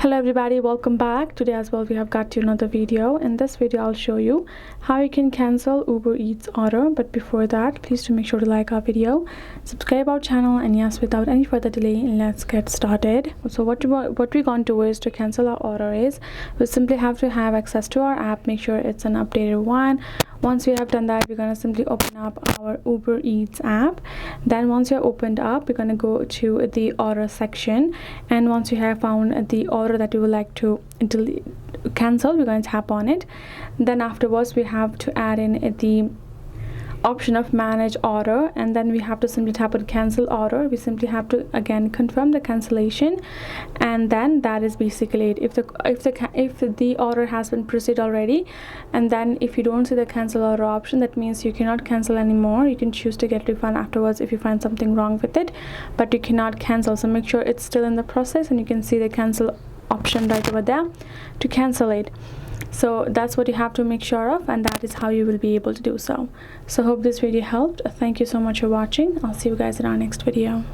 Hello everybody, welcome back. Today as well we have got to another video. In this video I'll show you how you can cancel Uber Eats order, but before that please do make sure to like our video, subscribe our channel, and yes, without any further delay, let's get started. So what we're going to do is to cancel our order is we simply have to have access to our app. Make sure it's an updated one. Once we have done that, we're going to simply open up our Uber Eats app. Then once you're opened up, we're going to go to the order section, and once you have found the order that you would like to cancel, we're going to tap on it. Then afterwards we have to add in the option of manage order, and then we have to simply tap on cancel order. We simply have to again confirm the cancellation, and then that is basically it. If the order has been proceeded already, and then if you don't see the cancel order option, that means you cannot cancel anymore. You can choose to get refund afterwards if you find something wrong with it, but you cannot cancel. So make sure it's still in the process, and you can see the cancel option right over there to cancel it. So that's what you have to make sure of, and that is how you will be able to do so. So hope this video helped. Thank you so much for watching. I'll see you guys in our next video.